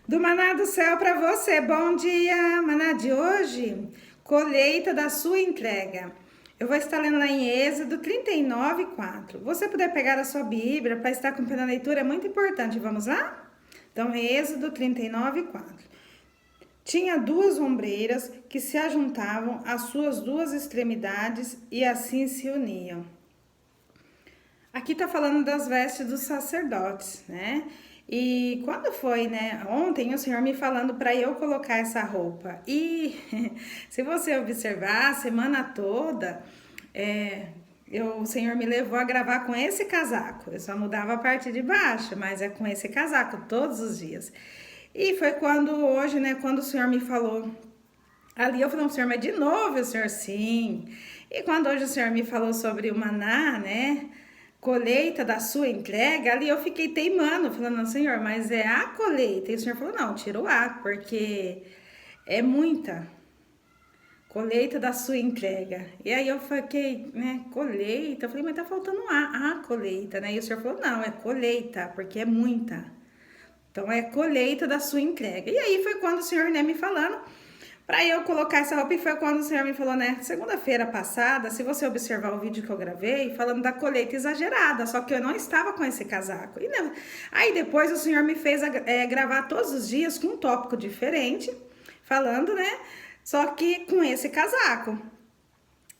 Do Maná do Céu para você, bom dia! Maná de hoje, colheita da sua entrega. Eu vou estar lendo lá em Êxodo 39:4. Você puder pegar a sua Bíblia para estar acompanhando a leitura, é muito importante. Vamos lá? Então, Êxodo 39:4. Tinha duas ombreiras que se ajuntavam às suas duas extremidades e assim se uniam. Aqui tá falando das vestes dos sacerdotes, né? E quando foi, né? Ontem o Senhor me falando para eu colocar essa roupa. E se você observar a semana toda, o Senhor me levou a gravar com esse casaco. Eu só mudava a parte de baixo, mas é com esse casaco todos os dias. E foi quando hoje, né? Quando o Senhor me falou ali, eu falei, o Senhor, mas de novo, o Senhor, sim. E quando hoje o Senhor me falou sobre o maná, né? Colheita da sua entrega, ali eu fiquei teimando, falando, Senhor, mas é a colheita. E o Senhor falou, não, tira o A, porque é muita colheita da sua entrega. E aí eu fiquei, né, colheita, eu falei, mas tá faltando um A colheita, né? E o Senhor falou, não, é colheita, porque é muita. Então é colheita da sua entrega. E aí foi quando o Senhor, né, me falando para eu colocar essa roupa, e foi quando o Senhor me falou, né, segunda-feira passada, se você observar o vídeo que eu gravei, falando da colheita exagerada, só que eu não estava com esse casaco. E não, aí depois o Senhor me fez gravar todos os dias com um tópico diferente, falando, né, só que com esse casaco.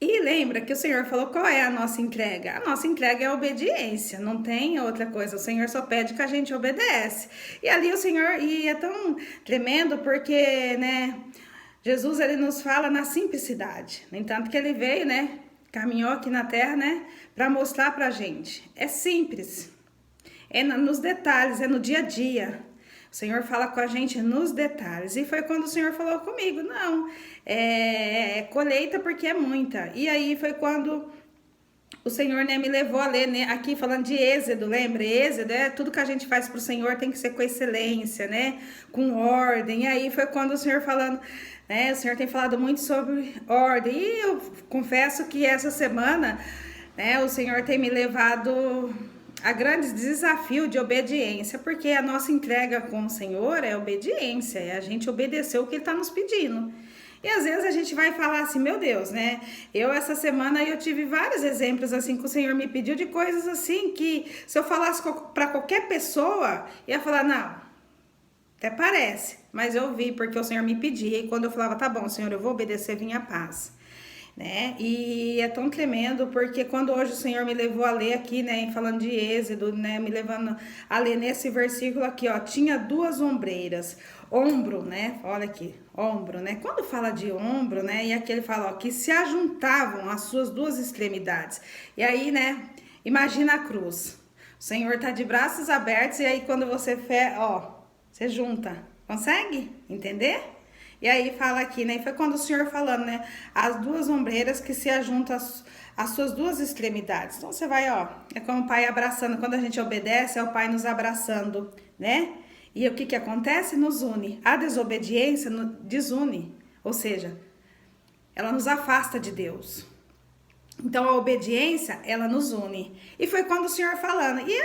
E lembra que o Senhor falou qual é a nossa entrega? A nossa entrega é a obediência, não tem outra coisa. O Senhor só pede que a gente obedece. E ali o Senhor, e é tão tremendo porque, né, Jesus, ele nos fala na simplicidade. No entanto que ele veio, né, caminhou aqui na terra, né, para mostrar pra gente. É simples, é nos detalhes, é no dia a dia. O Senhor fala com a gente nos detalhes. E foi quando o Senhor falou comigo, não, é colheita porque é muita. E aí foi quando o Senhor, né, me levou a ler, né, aqui falando de Êxodo, lembra? Êxodo é tudo que a gente faz pro Senhor tem que ser com excelência, né? Com ordem. E aí foi quando o Senhor falando, né? O Senhor tem falado muito sobre ordem. E eu confesso que essa semana, né, o Senhor tem me levado a grandes desafios de obediência, porque a nossa entrega com o Senhor é obediência, é a gente obedecer o que Ele está nos pedindo. E às vezes a gente vai falar assim, meu Deus, né? Essa semana eu tive vários exemplos assim que o Senhor me pediu de coisas assim que se eu falasse para qualquer pessoa, ia falar, não, até parece, mas eu vi porque o Senhor me pedia e quando eu falava, tá bom, Senhor, eu vou obedecer, vinha a paz. Né? E é tão tremendo porque quando hoje o Senhor me levou a ler aqui, né, falando de Êxodo, né, me levando a ler nesse versículo aqui, ó, tinha duas ombreiras, ombro, né, olha aqui, ombro, né, quando fala de ombro, né, e aqui ele fala, ó, que se ajuntavam as suas duas extremidades, e aí, né, imagina a cruz, o Senhor tá de braços abertos e aí quando você, você junta, consegue entender? E aí fala aqui, né? E foi quando o Senhor falando, né? As duas ombreiras que se ajuntam às suas duas extremidades. Então você vai, ó, é como o pai abraçando. Quando a gente obedece, é o pai nos abraçando, né? E o que que acontece? Nos une. A desobediência desune. Ou seja, ela nos afasta de Deus. Então a obediência, ela nos une. E foi quando o Senhor falando. E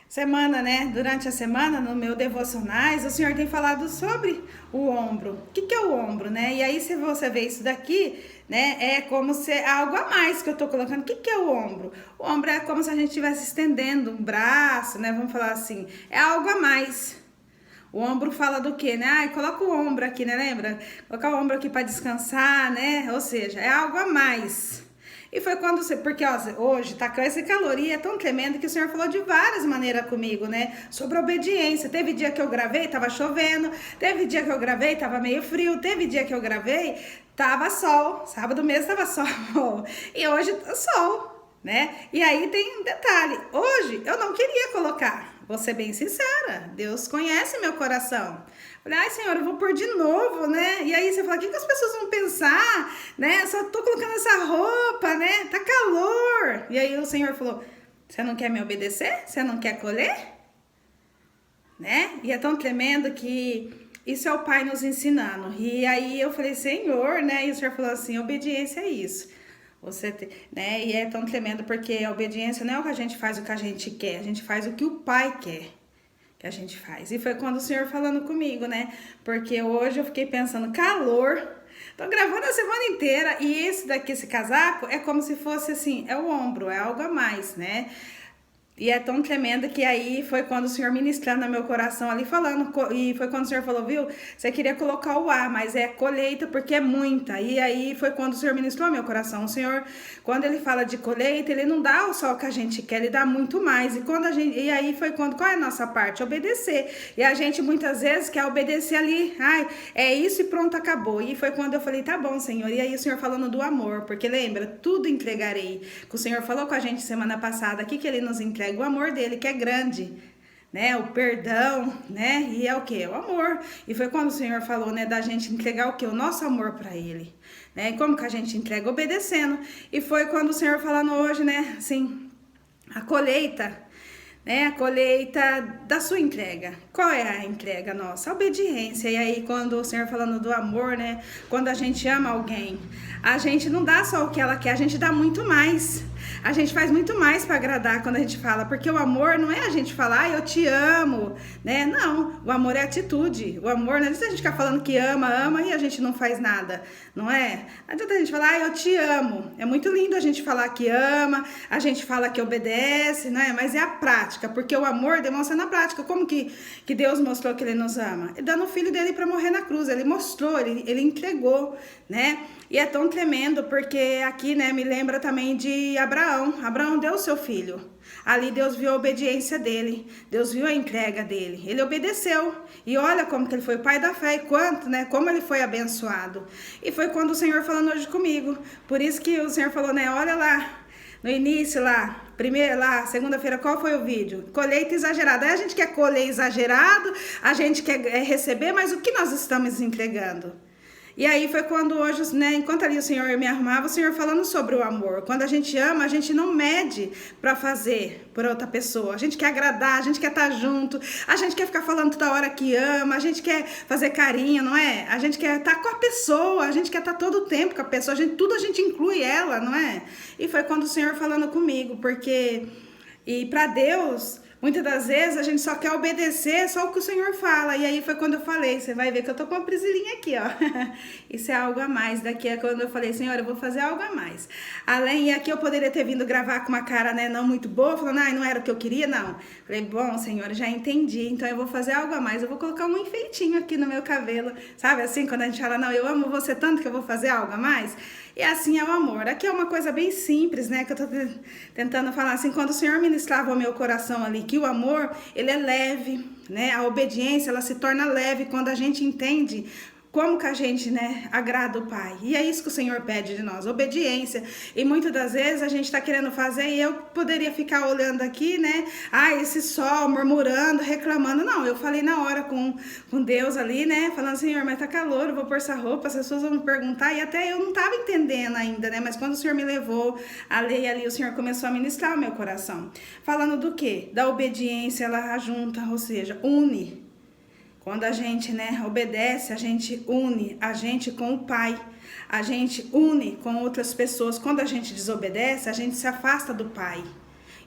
semana, né? Durante a semana, no meu devocionais, o Senhor tem falado sobre o ombro. O que é o ombro, né? E aí, se você vê isso daqui, né? É como se algo a mais que eu tô colocando. O que é o ombro? O ombro é como se a gente estivesse estendendo um braço, né? Vamos falar assim. É algo a mais. O ombro fala do quê, né? Ai, coloca o ombro aqui, né? Lembra? Colocar o ombro aqui para descansar, né? Ou seja, é algo a mais. E foi quando você, porque ó, hoje tá com esse calor e é tão tremendo que o Senhor falou de várias maneiras comigo, né? Sobre obediência. Teve dia que eu gravei, tava chovendo. Teve dia que eu gravei, tava meio frio. Teve dia que eu gravei, tava sol. Sábado mesmo tava sol. E hoje tá sol, né? E aí tem um detalhe. Hoje eu não queria colocar. Vou ser bem sincera. Deus conhece meu coração. Falei, ai, Senhor, eu vou pôr de novo, né? E aí você fala, o que as pessoas vão pensar, né? Só tô colocando essa roupa, né? Tá calor. E aí o Senhor falou, você não quer me obedecer? Você não quer colher? Né? E é tão tremendo que isso é o Pai nos ensinando. E aí eu falei, Senhor, né? E o Senhor falou assim, obediência é isso. Né? E é tão tremendo porque a obediência não é o que a gente faz o que a gente quer, a gente faz o que o Pai quer. que a gente faz. E foi quando o Senhor falando comigo, né? Porque hoje eu fiquei pensando, calor. Tô gravando a semana inteira e esse daqui, esse casaco, é como se fosse assim, é o ombro, é algo a mais, né? E é tão tremendo que aí foi quando o Senhor ministrando no meu coração ali falando, e foi quando o Senhor falou, viu, você queria colocar o A, mas é colheita porque é muita. E aí foi quando o Senhor ministrou no meu coração. O Senhor, quando ele fala de colheita, ele não dá só o que a gente quer, ele dá muito mais. E aí foi quando, qual é a nossa parte? Obedecer. E a gente muitas vezes quer obedecer ali, ai, é isso e pronto, acabou. E foi quando eu falei, tá bom, Senhor. E aí o Senhor falando do amor, porque lembra, tudo entregarei. Que o Senhor falou com a gente semana passada, aqui que ele nos entrega o amor dele, que é grande, né? O perdão, né? E é o que? O amor. E foi quando o Senhor falou, né? Da gente entregar o que? O nosso amor para ele, né? E como que a gente entrega? Obedecendo. E foi quando o Senhor falando hoje, né? Assim, a colheita, né? A colheita da sua entrega. Qual é a entrega nossa? A obediência. E aí quando o Senhor falando do amor, né? Quando a gente ama alguém, a gente não dá só o que ela quer, a gente dá muito mais. A gente faz muito mais para agradar quando a gente fala, porque o amor não é a gente falar, eu te amo, né? Não, o amor é atitude. O amor não é a gente ficar falando que ama e a gente não faz nada, não é? Não adianta a gente falar, eu te amo. É muito lindo a gente falar que ama, a gente fala que obedece, né? Mas é a prática, porque o amor demonstra na prática. Como que Deus mostrou que ele nos ama? Dando o filho dele para morrer na cruz. Ele mostrou, ele entregou, né? E é tão tremendo, porque aqui, né, me lembra também de Abraão. Abraão deu o seu filho. Ali Deus viu a obediência dele. Deus viu a entrega dele. Ele obedeceu. E olha como que ele foi o pai da fé. E quanto, né, como ele foi abençoado. E foi quando o Senhor falando hoje comigo. Por isso que o Senhor falou, né, olha lá, no início lá, primeiro lá, segunda-feira, qual foi o vídeo? Colheita exagerada. Aí a gente quer colher exagerado, a gente quer receber, mas o que nós estamos entregando? E aí foi quando hoje, né, enquanto ali o Senhor me arrumava, o Senhor falando sobre o amor. Quando a gente ama, a gente não mede para fazer por outra pessoa. A gente quer agradar, a gente quer estar junto, a gente quer ficar falando toda hora que ama, a gente quer fazer carinho, não é? A gente quer estar com a pessoa, a gente quer estar todo o tempo com a pessoa, tudo a gente inclui ela, não é? E foi quando o Senhor falando comigo, porque... E para Deus... Muitas das vezes a gente só quer obedecer só o que o Senhor fala. E aí foi quando eu falei, você vai ver que eu tô com uma prisilinha aqui, ó. Isso é algo a mais. Daqui é quando eu falei, Senhor, eu vou fazer algo a mais. Além, e aqui eu poderia ter vindo gravar com uma cara, né, não muito boa, falando, ai, não era o que eu queria, não. Falei, bom, Senhor, já entendi, então eu vou fazer algo a mais. Eu vou colocar um enfeitinho aqui no meu cabelo. Sabe assim, quando a gente fala, não, eu amo você tanto que eu vou fazer algo a mais. E assim é o amor. Aqui é uma coisa bem simples, né, que eu tô tentando falar assim, quando o Senhor ministrava o meu coração ali, que o amor, ele é leve, né, a obediência, ela se torna leve quando a gente entende como que a gente, né, agrada o Pai. E é isso que o Senhor pede de nós, obediência. E muitas das vezes a gente tá querendo fazer e eu poderia ficar olhando aqui, né, esse sol, murmurando, reclamando. Não, eu falei na hora com Deus ali, né, falando, Senhor, mas tá calor, eu vou pôr essa roupa, as pessoas vão me perguntar. E até eu não tava entendendo ainda, né, mas quando o Senhor me levou a ler ali, o Senhor começou a ministrar o meu coração. Falando do quê? Da obediência, ela junta, ou seja, une. Quando a gente, né, obedece, a gente une a gente com o Pai, a gente une com outras pessoas. Quando a gente desobedece, a gente se afasta do Pai.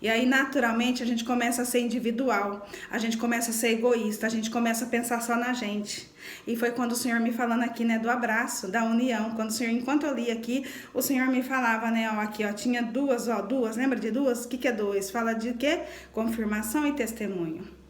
E aí, naturalmente, a gente começa a ser individual, a gente começa a ser egoísta, a gente começa a pensar só na gente. E foi quando o Senhor me falando aqui, né, do abraço, da união. Quando o Senhor, enquanto eu li aqui, o Senhor me falava, né, ó, aqui, ó, tinha duas, lembra de duas? O que é dois? Fala de quê? Confirmação e testemunho.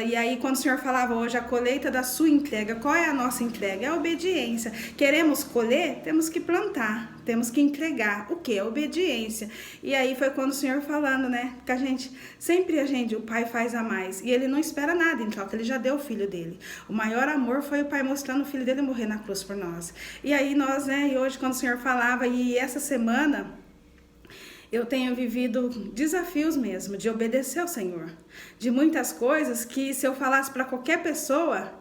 E aí, quando o Senhor falava hoje a colheita da sua entrega, qual é a nossa entrega? É a obediência. Queremos colher? Temos que plantar, temos que entregar. O que? A obediência. E aí foi quando o Senhor falando, né, que o Pai faz a mais. E Ele não espera nada em troca, Ele já deu o Filho dele. O maior amor foi o Pai mostrando o Filho dele morrer na cruz por nós. E aí nós, né, e hoje quando o Senhor falava, e essa semana... eu tenho vivido desafios mesmo de obedecer ao Senhor. De muitas coisas que se eu falasse para qualquer pessoa,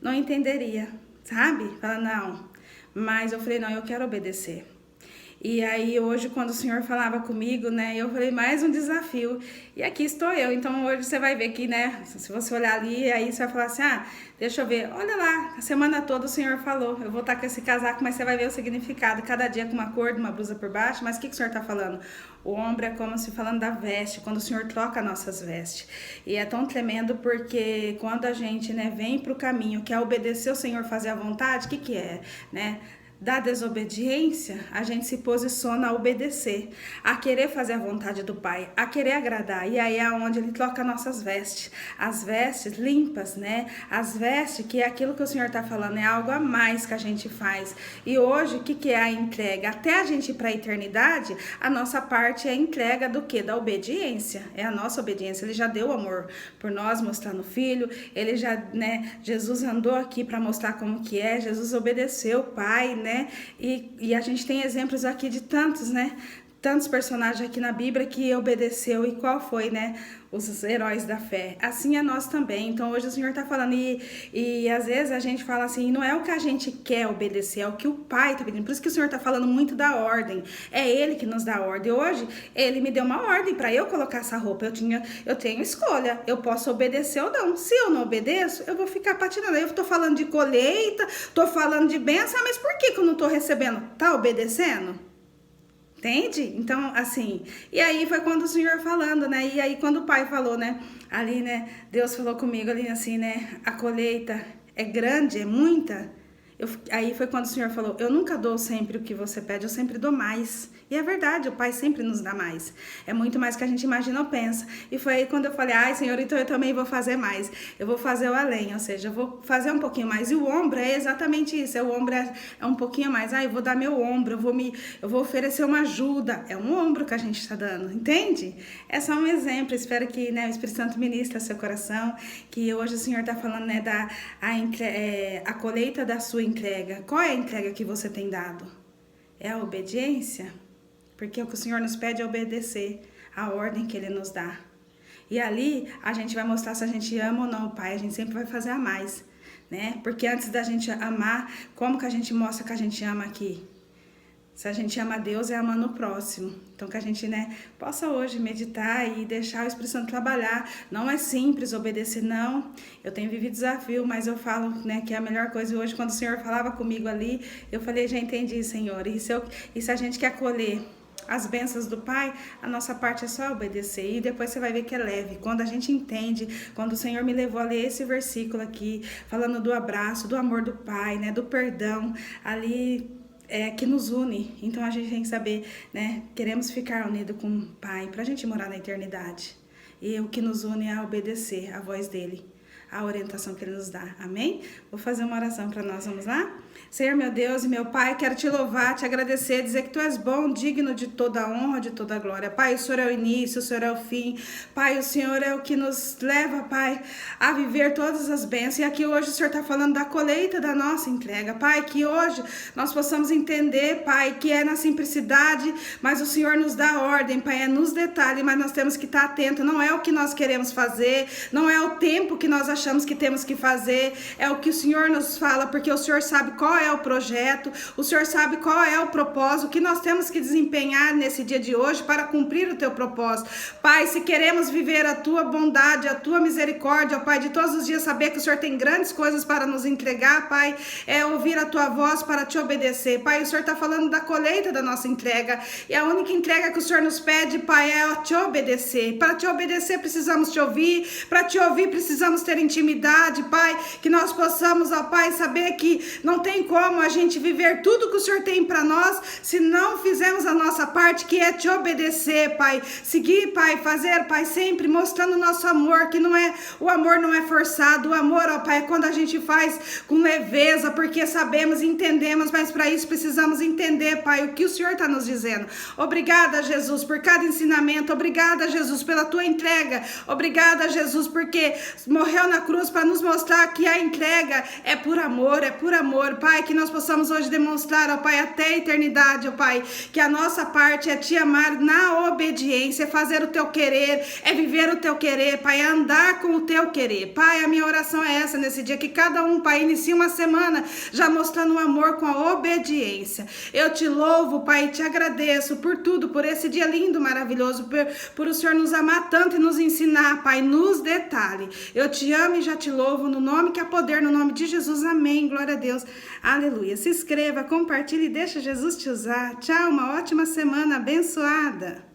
não entenderia, sabe? Fala, não. Mas eu falei, não, eu quero obedecer. E aí hoje, quando o Senhor falava comigo, né, eu falei, mais um desafio. E aqui estou eu. Então hoje você vai ver que, né, se você olhar ali, aí você vai falar assim, deixa eu ver, olha lá, a semana toda o Senhor falou, eu vou estar com esse casaco, mas você vai ver o significado, cada dia com uma cor, uma blusa por baixo, mas o que o Senhor está falando? O ombro é como se falando da veste, quando o Senhor troca nossas vestes. E é tão tremendo porque quando a gente, né, vem para o caminho, quer obedecer o Senhor, fazer a vontade, o que é, né? Da desobediência, a gente se posiciona a obedecer, a querer fazer a vontade do Pai, a querer agradar. E aí é onde Ele troca nossas vestes, as vestes limpas, né? As vestes que é aquilo que o Senhor está falando, é algo a mais que a gente faz. E hoje, o que é a entrega? Até a gente ir para a eternidade, a nossa parte é a entrega do quê? Da obediência. É a nossa obediência. Ele já deu amor por nós, mostrando o Filho. Ele já, né? Jesus andou aqui para mostrar como que é. Jesus obedeceu o Pai, né? E a gente tem exemplos aqui de tantos, né? Tantos personagens aqui na Bíblia que obedeceu e qual foi, né? Os heróis da fé. Assim é nós também. Então hoje o Senhor está falando e às vezes a gente fala assim, não é o que a gente quer obedecer, é o que o Pai está pedindo. Por isso que o Senhor está falando muito da ordem. É Ele que nos dá a ordem. Hoje Ele me deu uma ordem para eu colocar essa roupa. Eu tenho escolha. Eu posso obedecer ou não. Se eu não obedeço, eu vou ficar patinando. Eu estou falando de colheita, estou falando de bênção, mas por que eu não estou recebendo? Tá obedecendo? Entende? Então, assim, e aí foi quando o Senhor falando, né? E aí quando o Pai falou, né? Ali, né? Deus falou comigo ali assim, né? A colheita é grande, é muita. Aí foi quando o Senhor falou, eu nunca dou sempre o que você pede, eu sempre dou mais. E é verdade, o Pai sempre nos dá mais. É muito mais que a gente imagina ou pensa. E foi aí quando eu falei, Senhor, então eu também vou fazer mais. Eu vou fazer o além, ou seja, eu vou fazer um pouquinho mais. E o ombro é exatamente isso, o ombro é um pouquinho mais. Eu vou dar meu ombro, eu vou oferecer uma ajuda. É um ombro que a gente está dando, entende? É só um exemplo, espero que, né, o Espírito Santo ministre seu coração, que hoje o Senhor está falando, né, a colheita da sua entrega. Qual é a entrega que você tem dado? É a obediência? Porque o que o Senhor nos pede é obedecer a ordem que Ele nos dá. E ali a gente vai mostrar se a gente ama ou não o Pai. A gente sempre vai fazer a mais, né? Porque antes da gente amar, como que a gente mostra que a gente ama aqui? Se a gente ama Deus, é amando o próximo. Então, que a gente, né, possa hoje meditar e deixar o Espírito Santo trabalhar. Não é simples obedecer, não. Eu tenho vivido desafio, mas eu falo, né, que é a melhor coisa. E hoje, quando o Senhor falava comigo ali, eu falei, já entendi, Senhor. E se a gente quer colher as bênçãos do Pai, a nossa parte é só obedecer. E depois você vai ver que é leve. Quando a gente entende, quando o Senhor me levou a ler esse versículo aqui, falando do abraço, do amor do Pai, né, do perdão, ali que nos une. Então a gente tem que saber, né, queremos ficar unido com o Pai pra gente morar na eternidade. E o que nos une é obedecer a voz dele, a orientação que Ele nos dá. Amém? Vou fazer uma oração para nós, vamos lá? Senhor, meu Deus e meu Pai, quero te louvar, te agradecer, dizer que Tu és bom, digno de toda a honra, de toda a glória. Pai, o Senhor é o início, o Senhor é o fim. Pai, o Senhor é o que nos leva, Pai, a viver todas as bênçãos. E aqui hoje o Senhor está falando da colheita da nossa entrega. Pai, que hoje nós possamos entender, Pai, que é na simplicidade, mas o Senhor nos dá ordem, Pai, é nos detalhes, mas nós temos que estar atentos. Não é o que nós queremos fazer, não é o tempo que nós achamos que temos que fazer, é o que o Senhor nos fala, porque o Senhor sabe qual é o projeto, o Senhor sabe qual é o propósito, o que nós temos que desempenhar nesse dia de hoje para cumprir o Teu propósito. Pai, se queremos viver a Tua bondade, a Tua misericórdia, Pai, de todos os dias saber que o Senhor tem grandes coisas para nos entregar, Pai, é ouvir a Tua voz para Te obedecer. Pai, o Senhor está falando da colheita da nossa entrega, e a única entrega que o Senhor nos pede, Pai, é Te obedecer. Para Te obedecer precisamos Te ouvir, para Te ouvir precisamos ter intimidade, Pai, que nós possamos, ó Pai, saber que não tem como a gente viver tudo que o Senhor tem para nós se não fizermos a nossa parte, que é Te obedecer, Pai, seguir, Pai, fazer, Pai, sempre mostrando o nosso amor, que o amor não é forçado, o amor, ó Pai, é quando a gente faz com leveza, porque sabemos e entendemos, mas para isso precisamos entender, Pai, o que o Senhor está nos dizendo. Obrigada, Jesus, por cada ensinamento, obrigada, Jesus, pela Tua entrega, obrigada, Jesus, porque morreu na cruz para nos mostrar que a entrega é por amor, Pai, que nós possamos hoje demonstrar, ó Pai, até a eternidade, ó Pai, que a nossa parte é te amar na obediência, é fazer o teu querer, é viver o teu querer, Pai, é andar com o teu querer. Pai, a minha oração é essa nesse dia, que cada um, Pai, inicie uma semana já mostrando o amor com a obediência. Eu te louvo, Pai, e te agradeço por tudo, por esse dia lindo, maravilhoso, por o Senhor nos amar tanto e nos ensinar, Pai, nos detalhe. Eu te amo e já te louvo no nome que há poder, no nome de Jesus. Amém. Glória a Deus. Aleluia. Se inscreva, compartilhe e deixa Jesus te usar. Tchau, uma ótima semana abençoada.